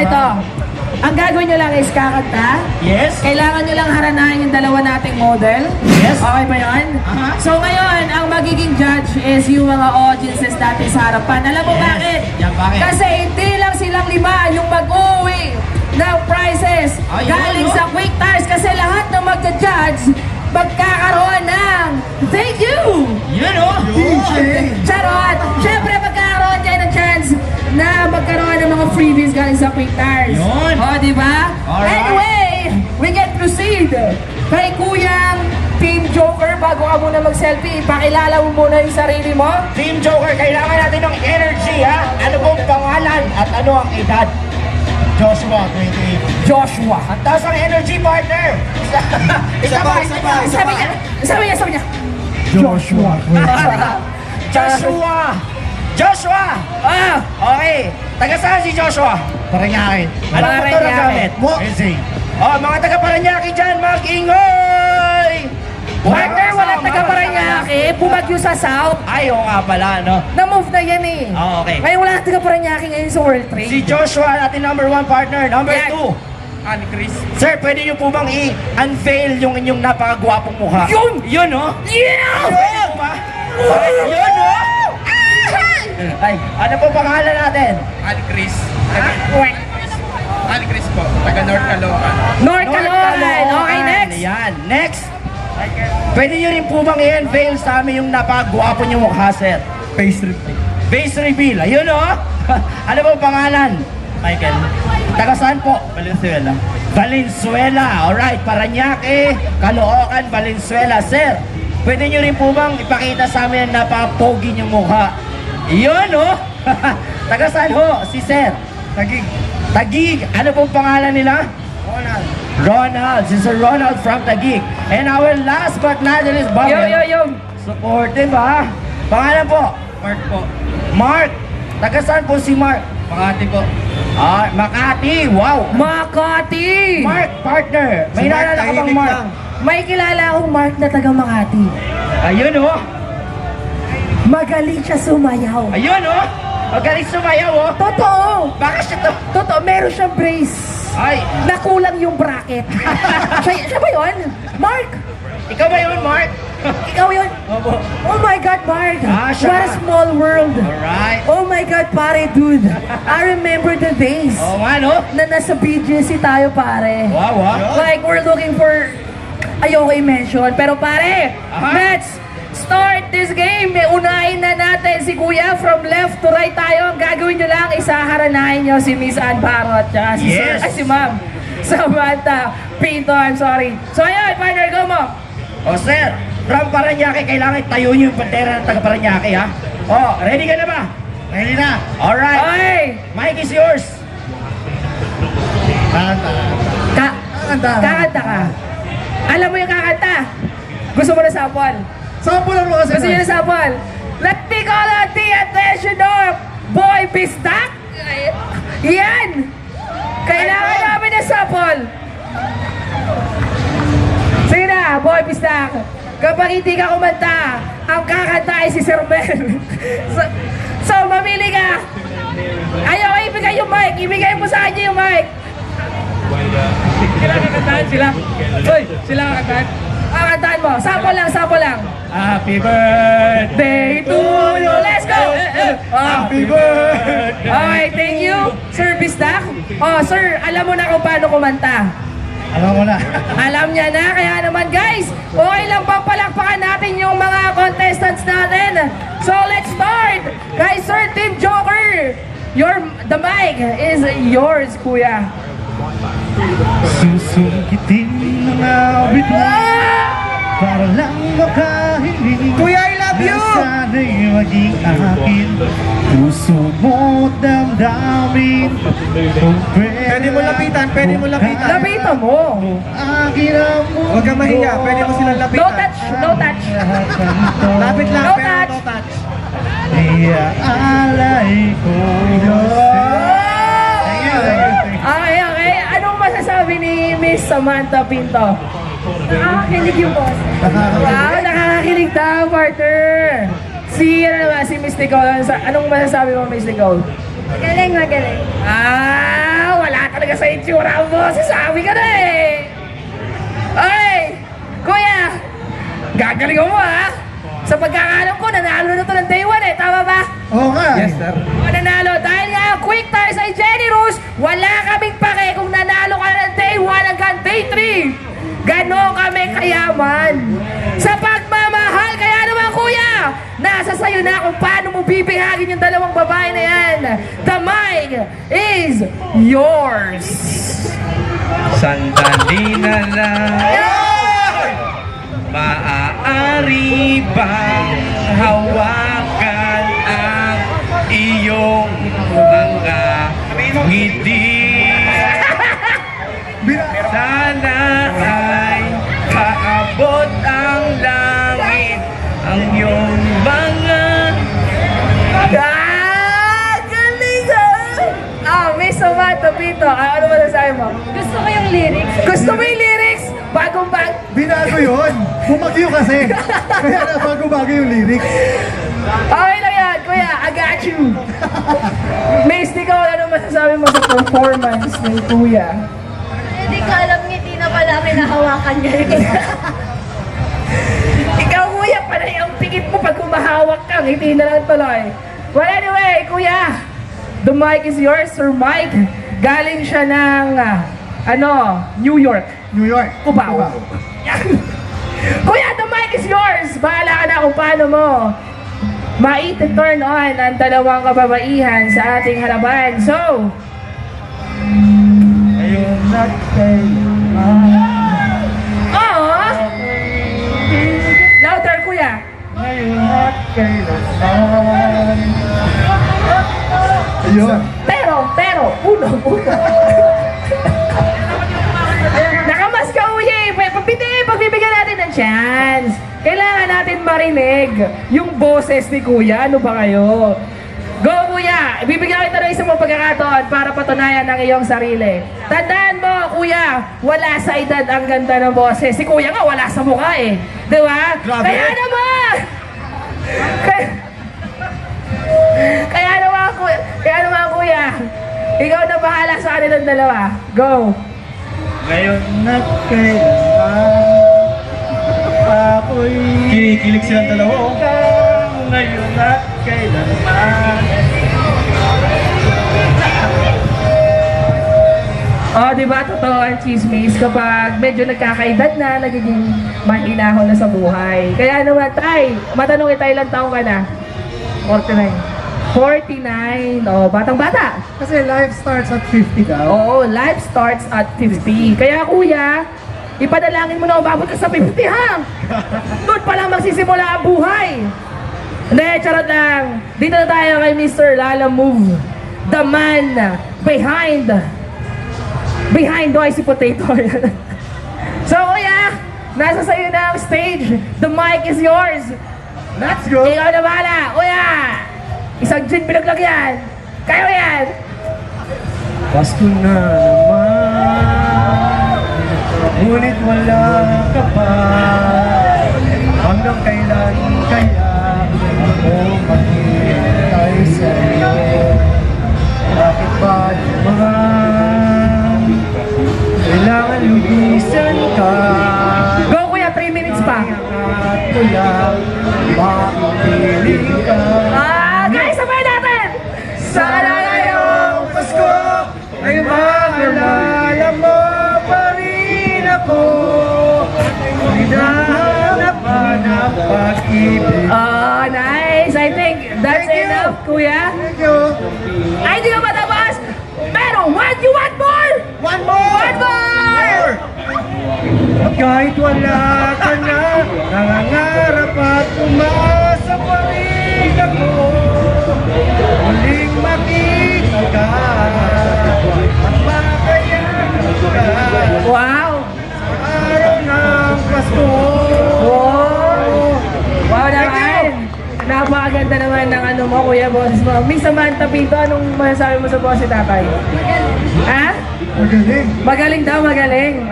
ito. Ang gagawin nyo lang is kakanta. Yes. Kailangan nyo lang haranahin yung dalawa nating model. Yes. Okay ba yun? So ngayon, ang magiging judge is yung mga audiences natin sa harapan. Alam mo bakit? Yan, bakit? Kasi hindi lang silang 5 yung mag-uwi ng prizes galing sa Quick Tires. Kasi lahat ng magja-judge magkakaroon ng thank you! Yun o! Charot! Siyempre magkakaroon kayo ng chance na magkaroon ng mga freebies galing sa Quick Tires. Yun! O, diba? Alright. Anyway, we can proceed kay Kuyang Team Joker. Bago ka muna mag-selfie, ipakilala mo muna yung sarili mo. Team Joker, kailangan natin ng energy, ha? Ano pong pangalan at ano ang edad? Joshua, 28. Joshua. Ang taas ang energy, partner! Isa pa! Sabi niya. Joshua. Joshua! Ah! Okay, taga saan si Joshua? Paranaque. Ano motor ang Paranaque. gamit? Racing. Oh, mga taga Paranaque dyan, mag-ingoy! Partner, wala taga-Paranaque. Bumagyo sa South. Ay, oo nga pala, no? Na-move na yan eh. Oh, okay. Ngayon wala taga-Paranaque ngayon sa World Trade. Si Joshua, ating number 1 partner. Number Yan. 2. Chris. Sir, pwede niyo po bang i-unveil yung inyong napakagwapong mukha? Yun! Yun, no? Yeah! Pwede po ba? Yun, no? Ay, ano po pangalan natin? Chris. Wait. Chris po, taga North Caloocan. North Caloocan. Okay, next. Yan, next. Pwede niyo rin po bang i-unveil sa amin yung napakagwapo niyong mukha, sir? Face reveal. Face reveal. Ayun, no? Ano po pangalan? Michael. Taga saan po? Valenzuela. Valenzuela. Alright, Paranaque, Caloocan, Valenzuela. Sir, pwede nyo rin po bang ipakita sa amin ang napaka-pogi niyong mukha? Iyon, no? Taga saan ho? Si Sir? Tagig. Tagig. Ano pong pangalan nila? Ronald. Ronald. Si Sir Ronald from Tagig. And our last but not least, Yo. supportive, ha? Pangalan po? Mark po. Mark. Taga saan po si Mark? Makati po. Ah, Makati. Wow. Makati. Mark, partner. May Si Mark, naalala ka bang tahimik Mark? lang. May kilala akong Mark na taga Makati. Ayun, oh. Magaling siya sumayaw. Ayun, oh. Magaling sumayaw, oh. Totoo. Baka siya to. Totoo, meron siyang brace. Ay, Nakulang yung bracket. siya ba yun? Mark! ikaw ba yun, Mark? Ikaw yun? Opo. Oh my God, Mark! Ah, siya. What a small world! Alright. Oh my God, pare, dude! I remember the days Oo nga, no? na nasa BGC tayo, pare. Wow, wow. Like, we're looking for... Ayoko i-mention, pero pare, Aha. let's start this game. Unahin na natin si Kuya from left to right tayo. Ang gagawin nyo lang, isaharanahin nyo si Miss Ann Barot, tsaka si Sir, Yes. ay, si Ma'am Samantha Pinto, I'm sorry. So ayun, partner, go mo. O, sir, from Paranaque, kailangan tayo niyo yung bandera ng taga Paranaque, ha? O, ready ka na ba? Ready na. Alright. Okay. Mike is yours. Kanta. Kakanta ka. Alam mo yung kakanta? Gusto mo na sample? Sample lang mo kasi. Gusto nyo na sample? Let me call out the attention of Boy Bistak. Yan! Kailangan namin ng sample. Sige na, Boy Bistak. Kapag hindi ka kumanta, ang kakanta ay si Sir Mel. so, mamili ka. Ayaw, ibigay yung mic. Ibigay mo sa kanya yung mic. Sila kakantahan sila. Hoy, sila kakantahan. Kakantahan mo. Sample lang. Happy birthday Day to you. Let's go! Happy birthday. Okay, thank you, Sir Bistak. Oh, sir, alam mo na kung paano kumanta. Alam mo na. Alam niya na, kaya naman guys, okay lang bang palakpakan natin yung mga contestants natin. So let's start! Guys, Sir Team Joker, the mic is yours, Kuya. Susungkitin ng awit mo para lang makahiling. Kuya, I love you! Na sana'y maging akin. Puso mo at damdamin. Pwede mo lapitan. Lapita mo. Akin ang mundo. Huwag kang mahiya, pwede mo silang No lapitan. touch, no touch. Lapit lang, No pero touch. no touch. Iaalay ko Okay. Anong masasabi ni Miss Samantha Pinto? Nakakakilig yung boss. Wow, nakakakilig daw, partner. Si Miss Nichole, anong masasabi mo, Miss Nichole? Magaling. Wala talaga sa itsura ang boses, sabi ka na eh. Okay, kuya, gagaling mo ha. Sa pagkakalam ko, nanalo na to ng day 1 eh, tama ba? Oo nga. Yes, sir. Nanalo, dahil nga quick tayo sa Jenny Rose, wala kaming pake kung nanalo ka ng day 1 hanggang day 3. Ganon kami kayaman. Sa pagmamahal, kaya naman kuya, nasa sayo na kung paano mo bibihagin yung dalawang babae na yan. The mic is yours. Sandali na lang. Maaari bang hawakan ang iyong mga ngiti? Sana ay kaabot ang langit ang iyong mga... Galing ha! Miss Samantha Pinto, ano ba nasabi mo? Gusto ko yung lyrics. Gusto mo yung lyrics? Bagong-bag. Binago yun. Bumagyo kasi. Kaya na bago-bago yung lyrics. Okay lang yan, kuya. I got you. Miss Nichole, ano masasabi mo sa performance ng kuya? Hindi ko alam, ngiti na pala kinahawakan niya yun. Ikaw, kuya, pala yung pikit mo pag kumahawak ka. Hindi na lang tuloy. Well, anyway, kuya, the mic is yours, Sir Mike. Galing siya ng, New York. New York. Cubao. Kuya, the mic is yours. Bahala ka na kung paano mo turn on ang dalawang kababaihan sa ating harapan. So, Ngayon at kailanman. louder, kuya. Ngayon at kailanman. Ayun. Pero, uno. Nakamas ka, uye. Pagbibigyan natin ng chance. Kailangan natin marinig yung boses ni kuya. Ano ba kayo? Go, kuya! Ibibigyan kita ng isang mong pagkakataon para patunayan ang iyong sarili. Tandaan mo, kuya, wala sa edad ang ganda ng boses. Si kuya nga, wala sa mukha eh. Di ba? Grabe. Kaya naman, kuya, ikaw na bahala sa kanilang dalawa. Go! Ngayon at kailanman. Ako'y Kinikilig silang dalawa. ngayon at kailanman. Di ba totoo ang chismis kapag medyo nagkakaedad na, nagiging mahinahon na sa buhay. Kaya naman, tay, matanong kita, ilang taong ka na? 49. 49. Batang-bata. Kasi life starts at 50 daw. Oo, life starts at 50. Kaya kuya, ipanalangin mo na umabot ka sa 50 ha! Doon pa lang magsisimula ang buhay. Hindi, charot lang. Dito na tayo kay Mr. Lala Move. The man behind si Potato. So kuya, nasa sayo na ang stage. The mic is yours. Let's go! Ikaw na bahala. Kuya, isang gin pinaglagyan. Kayo yan. Pasko na naman, ngunit wala ka pa. Hanggang kailan kaya ako maghihintay sa'yo? Bakit ba naman kailangan lubisan ka? Go kuya, 3 minutes pa. At wala, makikilig ka. Guys, sabay natin. Sana ngayong Pasko ay maalala mo pa rin ako. Hinahanap ng pag-ibig. Nice. I think that's Thank you. enough, kuya. Thank you. Ay, di ka matapos. Pero, you want more? One more! One more! Kahit wala ka na, nangangarap at umasa pa rin ako. Muling makita ka at makayan ka. Wow. Araw ng Pasko. Wow. Wow naman. Napakaganda naman ng ano mo, kuya, boses mo. Miss Samantha Pinto, anong masasabi mo sa boses tatay? Ha? Magaling. Magaling daw, magaling.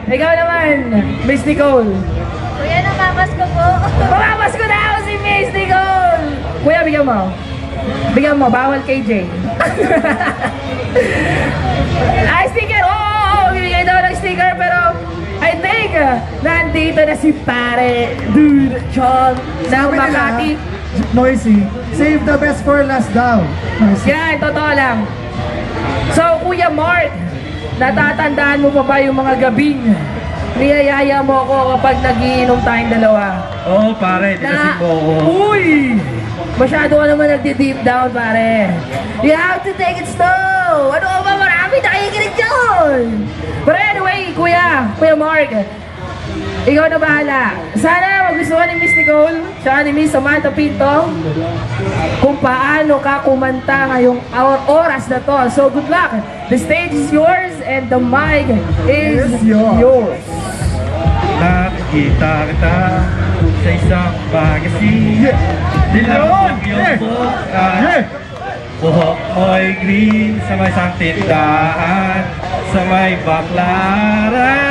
Ikaw naman, Miss Nichole. Kuya, namamas ko po. Pamamas ko na ako si Miss Nichole! Kuya, bigyan mo. Bigyan mo, bawal KJ. Ay, sige, nandito na si pare, dude, Chong, ng Sabi nila, Makati. Noisy, save the best for last daw. Noisy. Yan, totoo lang. So, Kuya Mark, natatandaan mo pa ba yung mga gabing niyayaya mo ako kapag nagiinom tayong dalawa? Oo, pare, tinasin mo ako. Uy! Masyado ka naman nagdi-deep down, pare. You have to take it slow. Ano ka ba? Marami nakikinig dyan. But anyway, Kuya Mark, ikaw na bahala. Sana magustuhan ni Miss Nichole, tsaka ni Miss Samantha Pinto, kung paano ka kumanta ngayong oras na to. So good luck. The stage is yours and the mic is yours. Nakikita kita sa isang magasin. Dilaw ang iyong bukas. Buhok mo'y green sa may isang tindahan. Sa may baklaran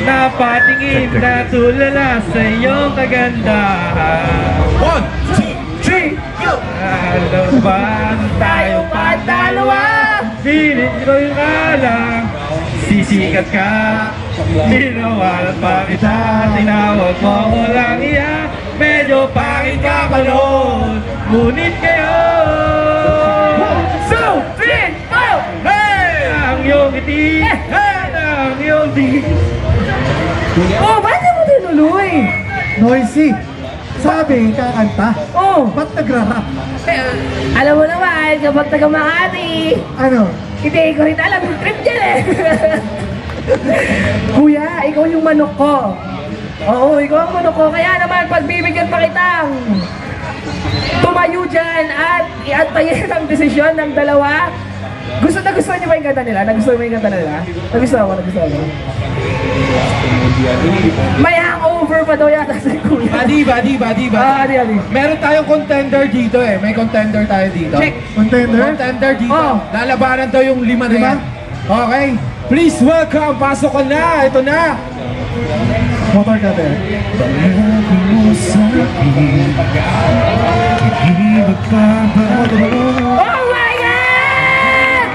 napatingin na tulala sa iyong kagandahan. 1, 2, 3, go! Ano ba tayo pa dalawa? Pilit ko yung alam. Sisikat ka, tinawalan pa kita. Tinawag mo ko lang iya. Medyo pangit ka pa noon, ngunit kayo 2, 3, 4! hey! Ang iyong ngiti, hey! Ang iyong tingin. Oh, ba't mo tinuloy? Noisy, sabi, kakanta. Oh, Ba't nagra-rap? alam mo naman, kapag taga Makati, Ano? hindi ko rin alam yung trip dyan eh. Kuya, ikaw yung manok ko. Oo, ikaw ang manok ko. Kaya naman, pagbibigyan pa kitang tumayo dyan at iantayin ang desisyon ng dalawa. Nagustuhan niyo ba yung kanta nila? Nagustuhan mo yung kanta nila? Nagustuhan ko. May hangover pa daw yata si Kuya. Badi. Adi. Meron tayong contender dito eh. May contender tayo dito. Check. Contender? Contender dito. Oh. Lalabanan daw yung 5 na Lima? yan. Okay. Please welcome. Pasok ka na. Ito na. Motor ka, Ter. Pangako mo sa akin, hindi magbabago. Oh my God!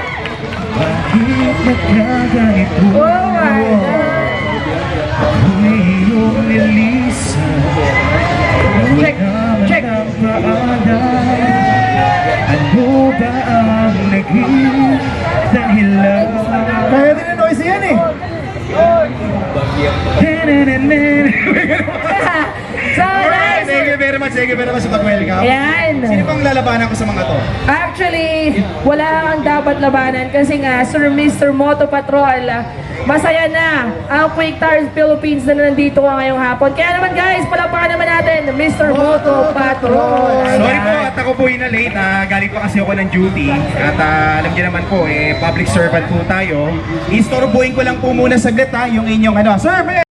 Bakit nagkaganito? Oh my God! Ako'y iyong nilisan. Check. Ang paalam. Ano ba ang naging dahilan? Kaya din yung Noisy yan eh. So guys, Thank you very much sa pag-welcome. ayan. Sino pang lalabanan ko sa mga to? Actually, wala kang dapat labanan kasi nga, Sir Mr. Moto Patrol, masaya na ang Quick Tires Philippines na nandito ka ngayong hapon. Kaya naman guys, palakpakan naman natin, Mr. Moto Patrol. Sorry po at ako po na late. Galing pa kasi ako ng duty. At alam niyo naman po, public servant po tayo. Istorbohin ko lang po muna saglit yung inyong Sir,